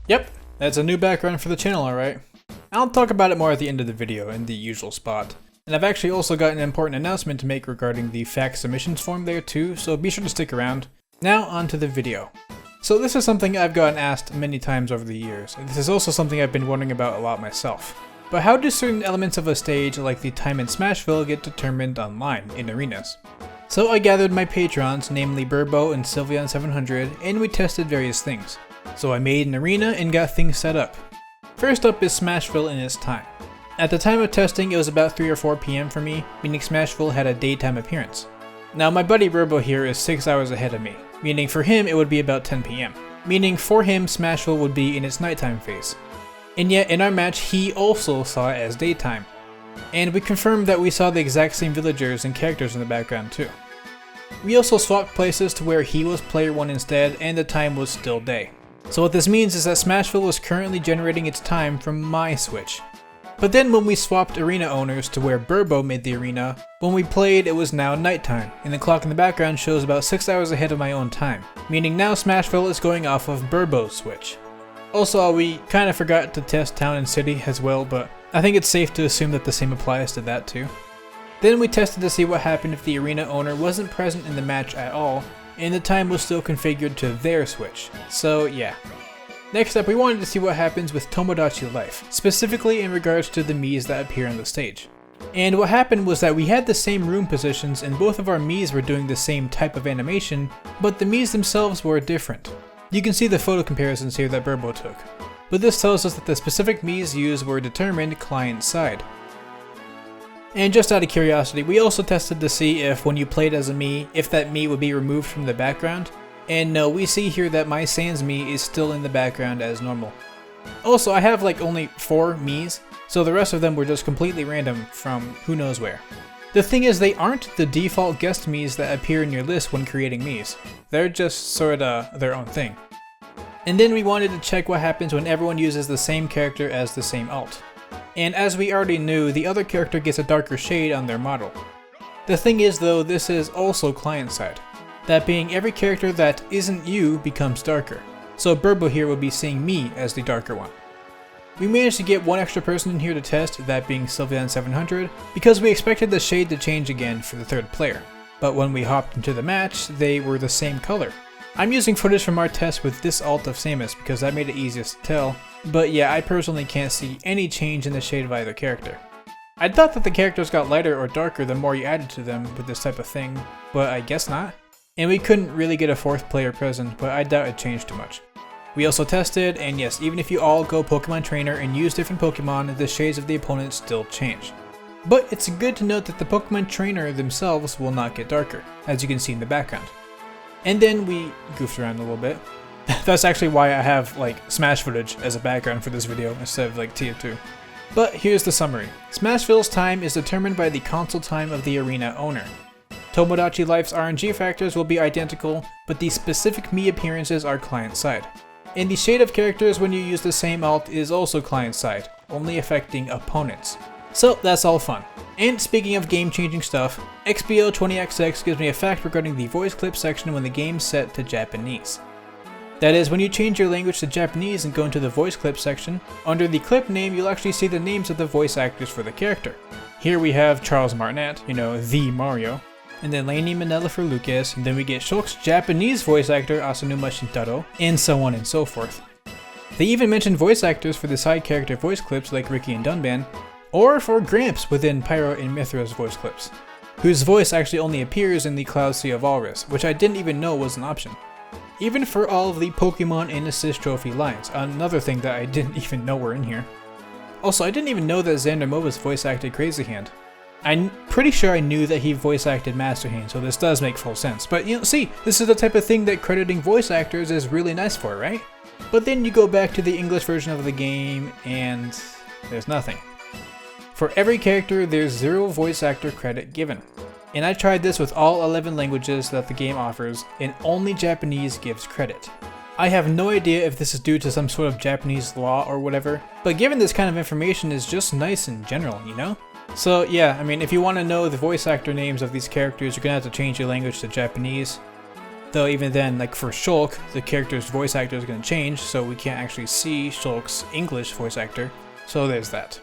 Yep, that's a new background for the channel, alright. I'll talk about it more at the end of the video in the usual spot. And I've actually also got an important announcement to make regarding the fact submissions form there too, so be sure to stick around. Now on to the video. So this is something I've gotten asked many times over the years, and this is also something I've been wondering about a lot myself. But how do certain elements of a stage like the time in Smashville get determined online, in arenas? So I gathered my patrons, namely Burbo and Sylvi on 700, and we tested various things. So I made an arena and got things set up. First up is Smashville in its time. At the time of testing it was about 3 or 4 PM for me, meaning Smashville had a daytime appearance. Now my buddy Burbo here is 6 hours ahead of me, meaning for him it would be about 10 PM. Meaning for him Smashville would be in its nighttime phase. And yet in our match he also saw it as daytime. And we confirmed that we saw the exact same villagers and characters in the background too. We also swapped places to where he was player 1 instead and the time was still day. So what this means is that Smashville was currently generating its time from my switch. But then when we swapped arena owners to where Burbo made the arena, when we played it was now nighttime, and the clock in the background shows about 6 hours ahead of my own time, meaning now Smashville is going off of Burbo's switch. Also, we kinda forgot to test town and city as well, but I think it's safe to assume that the same applies to that too. Then we tested to see what happened if the arena owner wasn't present in the match at all, and the time was still configured to their switch, so yeah. Next up, we wanted to see what happens with Tomodachi Life, specifically in regards to the Miis that appear on the stage. And what happened was that we had the same room positions and both of our Miis were doing the same type of animation, but the Miis themselves were different. You can see the photo comparisons here that Burbo took. But this tells us that the specific Miis used were determined client-side. And just out of curiosity, we also tested to see if when you played as a Mii, if that Mii would be removed from the background. And no, we see here that my Sans Mii is still in the background as normal. Also, I have like only 4 Miis, so the rest of them were just completely random from who knows where. The thing is, they aren't the default guest Miis that appear in your list when creating Miis. They're just sorta their own thing. And then we wanted to check what happens when everyone uses the same character as the same alt. And as we already knew, the other character gets a darker shade on their model. The thing is though, this is also client-side. That being, every character that isn't you becomes darker. So Burbo here would be seeing me as the darker one. We managed to get one extra person in here to test, that being Sylvi on 700, because we expected the shade to change again for the third player. But when we hopped into the match, they were the same color. I'm using footage from our test with this alt of Samus because that made it easiest to tell, but yeah, I personally can't see any change in the shade of either character. I thought that the characters got lighter or darker the more you added to them with this type of thing, but I guess not. And we couldn't really get a 4th player present, but I doubt it changed too much. We also tested, and yes, even if you all go Pokemon Trainer and use different Pokemon, the shades of the opponents still change. But it's good to note that the Pokemon Trainer themselves will not get darker, as you can see in the background. And then we goofed around a little bit. That's actually why I have like Smash footage as a background for this video instead of like Tier 2. But here's the summary. Smashville's time is determined by the console time of the arena owner. Tomodachi Life's RNG factors will be identical, but the specific Mii appearances are client-side. And the shade of characters when you use the same alt is also client-side, only affecting opponents. So that's all fun. And speaking of game-changing stuff, XBO20XX gives me a fact regarding the voice clip section when the game's set to Japanese. That is, when you change your language to Japanese and go into the voice clip section, under the clip name you'll actually see the names of the voice actors for the character. Here we have Charles Martinet, you know, the Mario, and then Raighne Manella for Lucas, and then we get Shulk's Japanese voice actor Asanuma Shintaro, and so on and so forth. They even mentioned voice actors for the side character voice clips like Ricky and Dunban, or for Gramps within Pyro and Mithra's voice clips, whose voice actually only appears in the Cloud Sea of Walrus, which I didn't even know was an option. Even for all of the Pokemon and Assist Trophy lines, another thing that I didn't even know were in here. Also, I didn't even know that Xander Mova's voice acted Crazy Hand. I'm pretty sure I knew that he voice acted Master Hand, so this does make full sense. But you know, see, this is the type of thing that crediting voice actors is really nice for, right? But then you go back to the English version of the game, and there's nothing. For every character, there's 0 voice actor credit given. And I tried this with all 11 languages that the game offers, and only Japanese gives credit. I have no idea if this is due to some sort of Japanese law or whatever, but given this kind of information is just nice in general, you know? So yeah, I mean, if you want to know the voice actor names of these characters, you're gonna have to change your language to Japanese. Though even then, like for Shulk, the character's voice actor is going to change, so we can't actually see Shulk's English voice actor, so there's that.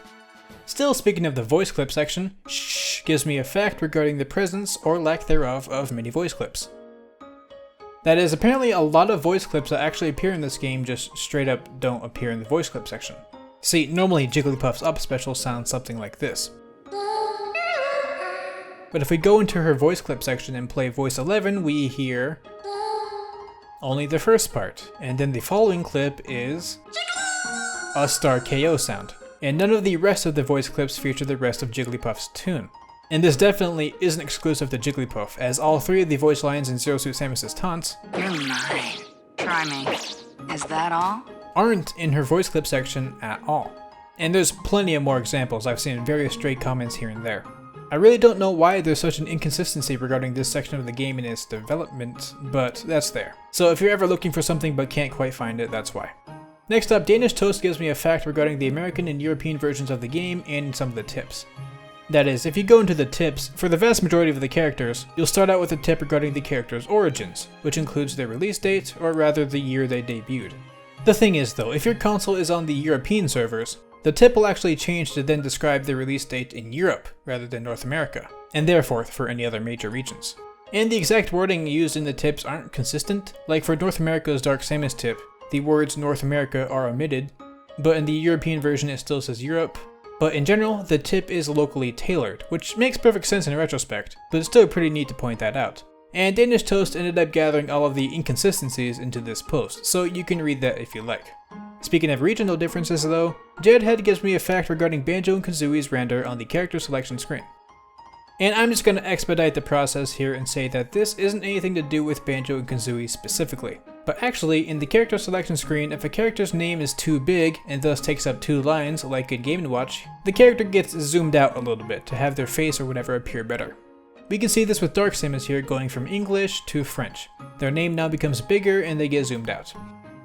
Still, speaking of the voice clip section, shh gives me a fact regarding the presence or lack thereof of many voice clips. That is, apparently a lot of voice clips that actually appear in this game just straight up don't appear in the voice clip section. See, normally Jigglypuff's up special sounds something like this. But if we go into her voice clip section and play voice 11, we hear only the first part, and then the following clip is a star KO sound. And none of the rest of the voice clips feature the rest of Jigglypuff's tune. And this definitely isn't exclusive to Jigglypuff, as all three of the voice lines in Zero Suit Samus's taunts You're mine. Try me. Is that all? aren't in her voice clip section at all. And there's plenty of more examples I've seen in various stray comments here and there. I really don't know why there's such an inconsistency regarding this section of the game in its development, but that's there. So if you're ever looking for something but can't quite find it, that's why. Next up, DanishToast gives me a fact regarding the American and European versions of the game and some of the tips. That is, if you go into the tips, for the vast majority of the characters, you'll start out with a tip regarding the character's origins, which includes their release date, or rather the year they debuted. The thing is though, if your console is on the European servers, the tip will actually change to then describe the release date in Europe, rather than North America, and therefore for any other major regions. And the exact wording used in the tips aren't consistent, like for North America's Dark Samus tip, the words North America are omitted, but in the European version it still says Europe. But in general, the tip is locally tailored, which makes perfect sense in retrospect, but it's still pretty neat to point that out. And DanishToast ended up gathering all of the inconsistencies into this post, so you can read that if you like. Speaking of regional differences though, Jedhead gives me a fact regarding Banjo and Kazooie's render on the character selection screen. And I'm just going to expedite the process here and say that this isn't anything to do with Banjo and Kazooie specifically. But actually, in the character selection screen, if a character's name is too big and thus takes up 2 lines like in Game & Watch, the character gets zoomed out a little bit to have their face or whatever appear better. We can see this with Dark Samus here going from English to French. Their name now becomes bigger and they get zoomed out.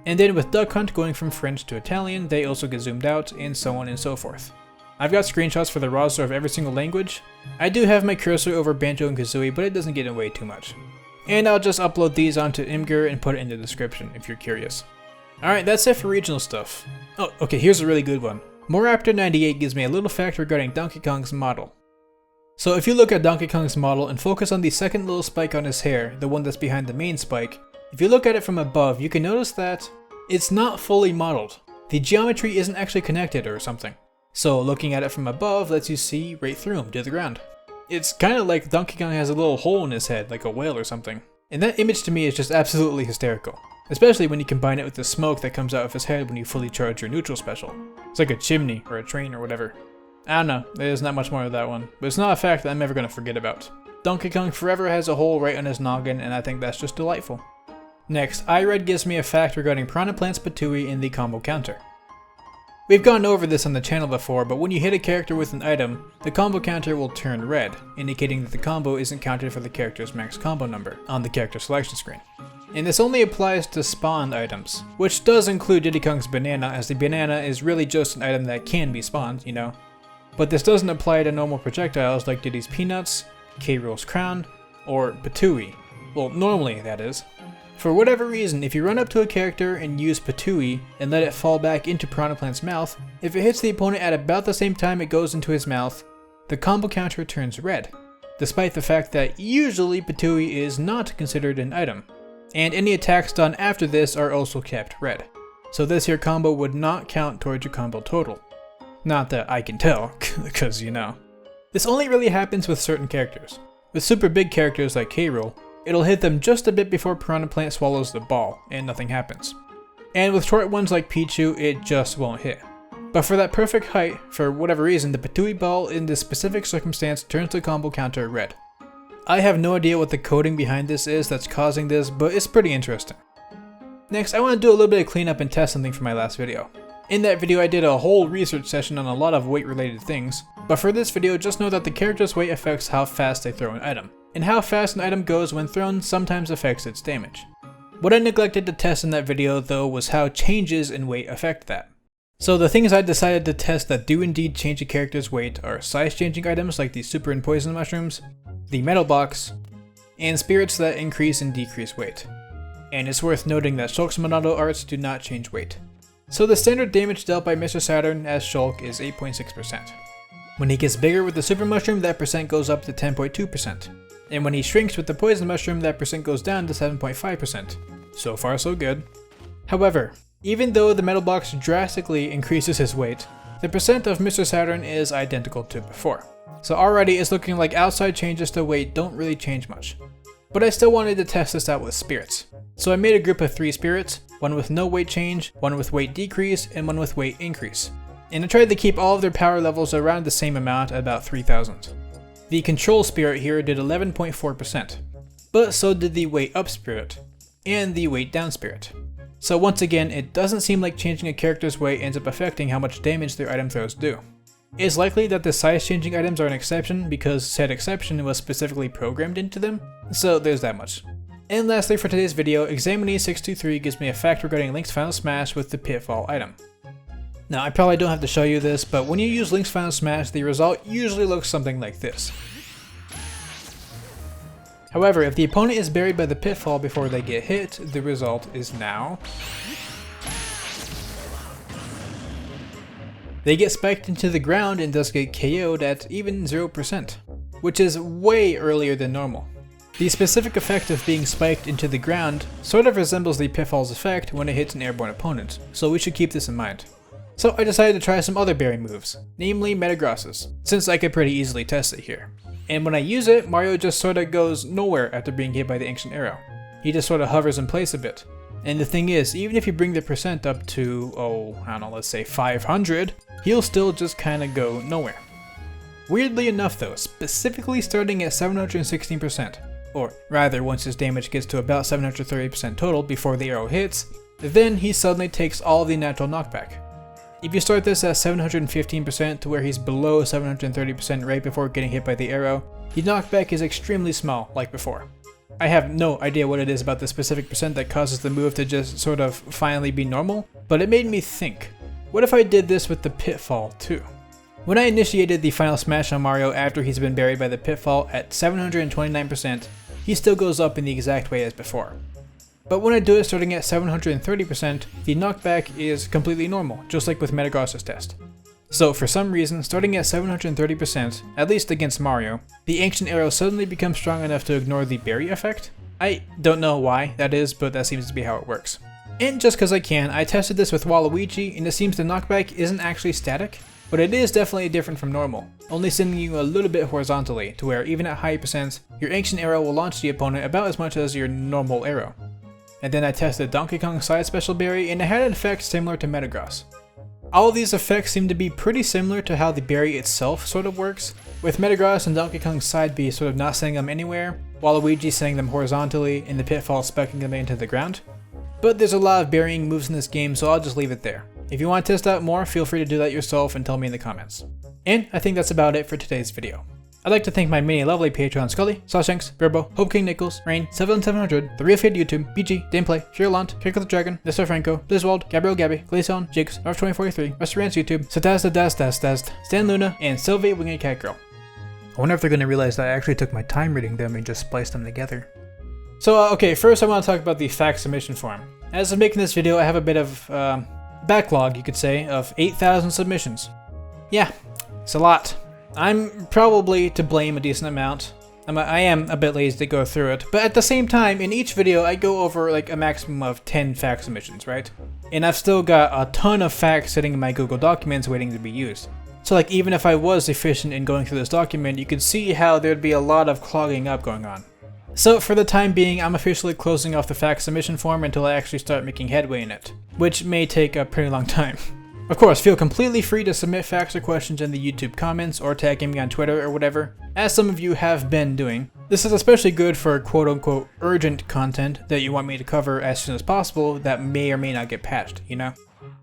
And then with Duck Hunt going from French to Italian, they also get zoomed out, and so on and so forth. I've got screenshots for the roster of every single language. I do have my cursor over Banjo and Kazooie, but it doesn't get in the way too much. And I'll just upload these onto Imgur and put it in the description if you're curious. Alright, that's it for regional stuff. Oh, okay, here's a really good one. Moraptor98 gives me a little fact regarding Donkey Kong's model. So if you look at Donkey Kong's model and focus on the second little spike on his hair, the one that's behind the main spike, if you look at it from above, you can notice that it's not fully modeled. The geometry isn't actually connected or something. So looking at it from above lets you see right through him to the ground. It's kind of like Donkey Kong has a little hole in his head, like a whale or something. And that image to me is just absolutely hysterical. Especially when you combine it with the smoke that comes out of his head when you fully charge your neutral special. It's like a chimney or a train or whatever. I don't know, there's not much more of that one. But it's not a fact that I'm ever going to forget about. Donkey Kong forever has a hole right on his noggin, and I think that's just delightful. Next, iRed gives me a fact regarding Piranha Plant's Patooey in the combo counter. We've gone over this on the channel before, but when you hit a character with an item, the combo counter will turn red, indicating that the combo isn't counted for the character's max combo number on the character selection screen. And this only applies to spawned items, which does include Diddy Kong's banana, as the banana is really just an item that can be spawned, you know. But this doesn't apply to normal projectiles like Diddy's Peanuts, K. Rool's Crown, or Patooey. Well, normally, that is. For whatever reason, if you run up to a character and use Patooey and let it fall back into Piranha Plant's mouth, if it hits the opponent at about the same time it goes into his mouth, the combo counter turns red, despite the fact that usually Patooey is not considered an item. And any attacks done after this are also kept red. So this here combo would not count towards your combo total. Not that I can tell, because you know. This only really happens with certain characters. With super big characters like K. Rool, it'll hit them just a bit before Piranha Plant swallows the ball, and nothing happens. And with short ones like Pichu, it just won't hit. But for that perfect height, for whatever reason, the Patooey ball in this specific circumstance turns the combo counter red. I have no idea what the coding behind this is that's causing this, but it's pretty interesting. Next, I want to do a little bit of cleanup and test something from my last video. In that video I did a whole research session on a lot of weight related things, but for this video just know that the character's weight affects how fast they throw an item, and how fast an item goes when thrown sometimes affects its damage. What I neglected to test in that video though was how changes in weight affect that. So the things I decided to test that do indeed change a character's weight are size changing items like the super and poison mushrooms, the metal box, and spirits that increase and decrease weight. And it's worth noting that Shulk's Monado arts do not change weight. So the standard damage dealt by Mr. Saturn as Shulk is 8.6%. When he gets bigger with the Super Mushroom, that percent goes up to 10.2%. And when he shrinks with the Poison Mushroom, that percent goes down to 7.5%. So far so good. However, even though the metal box drastically increases his weight, the percent of Mr. Saturn is identical to before. So already it's looking like outside changes to weight don't really change much. But I still wanted to test this out with spirits. So I made a group of 3 spirits, one with no weight change, one with weight decrease, and one with weight increase. And I tried to keep all of their power levels around the same amount at about 3000. The control spirit here did 11.4%, but so did the weight up spirit, and the weight down spirit. So once again, it doesn't seem like changing a character's weight ends up affecting how much damage their item throws do. It's likely that the size changing items are an exception because said exception was specifically programmed into them, so there's that much. And lastly for today's video, Examinee623 gives me a fact regarding Link's Final Smash with the Pitfall item. Now I probably don't have to show you this, but when you use Link's Final Smash, the result usually looks something like this. However, if the opponent is buried by the Pitfall before they get hit, the result is now. They get spiked into the ground and thus get KO'd at even 0%, which is way earlier than normal. The specific effect of being spiked into the ground sort of resembles the Pitfall's effect when it hits an airborne opponent, so we should keep this in mind. So I decided to try some other berry moves, namely Metagross's, since I could pretty easily test it here. And when I use it, Mario just sorta goes nowhere after being hit by the Ancient Arrow. He just sorta hovers in place a bit. And the thing is, even if you bring the percent up to, I don't know, let's say 500, he'll still just kinda go nowhere. Weirdly enough though, specifically starting at 716%, or rather once his damage gets to about 730% total before the arrow hits, then he suddenly takes all the natural knockback. If you start this at 715% to where he's below 730% right before getting hit by the arrow, the knockback is extremely small like before. I have no idea what it is about the specific percent that causes the move to just sort of finally be normal, but it made me think, what if I did this with the Pitfall too? When I initiated the Final Smash on Mario after he's been buried by the Pitfall at 729%, he still goes up in the exact way as before. But when I do it starting at 730%, the knockback is completely normal, just like with Metagross's test. So for some reason, starting at 730%, at least against Mario, the Ancient Arrow suddenly becomes strong enough to ignore the berry effect? I don't know why that is, but that seems to be how it works. And just cause I can, I tested this with Waluigi, and it seems the knockback isn't actually static, but it is definitely different from normal, only sending you a little bit horizontally, to where even at high percents, your Ancient Arrow will launch the opponent about as much as your normal arrow. And then I tested Donkey Kong's side special berry, and it had an effect similar to Metagross. All of these effects seem to be pretty similar to how the berry itself sort of works, with Metagross and Donkey Kong's side B sort of not sending them anywhere, while Luigi sending them horizontally and the Pitfall spiking them into the ground. But there's a lot of burying moves in this game, so I'll just leave it there. If you want to test out more, feel free to do that yourself and tell me in the comments. And I think that's about it for today's video. I'd like to thank my many lovely Patreons Skully, Sashanks, Burbo, Hobo King Niklz, Raighne, 7700, TheRealFxdeYT, BG, Gameplay, Feurolant, Keckothedragon, Nestor Franco, blizwald, Gabrielle, Gaby, Jigs, RustyRantsYT, RustyRantsYT, sadasda, dasdadsasd, LOONA, and Sylvi, wingedcatgirl. I wonder if they're going to realize that I actually took my time reading them and just spliced them together. So okay, first I want to talk about the fact submission form. As of making this video, I have a bit of backlog, you could say, of 8,000 submissions. Yeah, it's a lot. I'm probably to blame a decent amount. I am a bit lazy to go through it, but at the same time, in each video I go over like a maximum of 10 fact submissions, right? And I've still got a ton of facts sitting in my Google Documents waiting to be used. So like even if I was efficient in going through this document, you could see how there'd be a lot of clogging up going on. So for the time being, I'm officially closing off the fact submission form until I actually start making headway in it, which may take a pretty long time. Of course, feel completely free to submit facts or questions in the YouTube comments or tagging me on Twitter or whatever, as some of you have been doing. This is especially good for quote-unquote urgent content that you want me to cover as soon as possible that may or may not get patched, you know?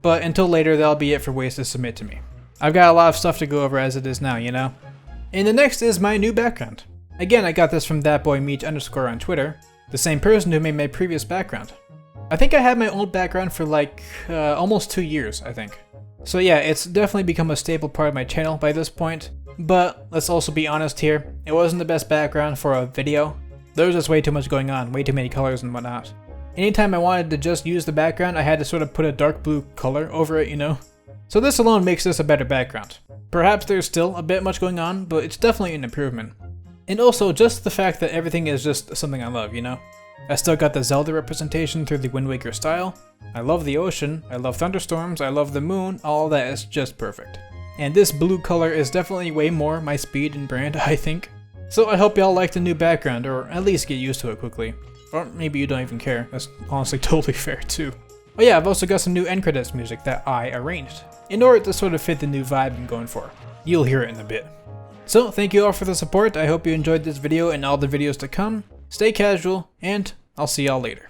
But until later, that'll be it for ways to submit to me. I've got a lot of stuff to go over as it is now, you know? And the next is my new background. Again, I got this from thatboymeech_ on Twitter, the same person who made my previous background. I think I had my old background for like almost 2 years, I think. So yeah, it's definitely become a staple part of my channel by this point, but let's also be honest here, it wasn't the best background for a video. There was just way too much going on, way too many colors and whatnot. Anytime I wanted to just use the background, I had to sort of put a dark blue color over it, you know? So this alone makes this a better background. Perhaps there's still a bit much going on, but it's definitely an improvement. And also just the fact that everything is just something I love, you know? I still got the Zelda representation through the Wind Waker style. I love the ocean, I love thunderstorms, I love the moon, all that is just perfect. And this blue color is definitely way more my speed and brand, I think. So I hope y'all like the new background, or at least get used to it quickly. Or maybe you don't even care, that's honestly totally fair too. Oh yeah, I've also got some new end credits music that I arranged, in order to sort of fit the new vibe I'm going for. You'll hear it in a bit. So thank you all for the support, I hope you enjoyed this video and all the videos to come. Stay casual, and I'll see y'all later.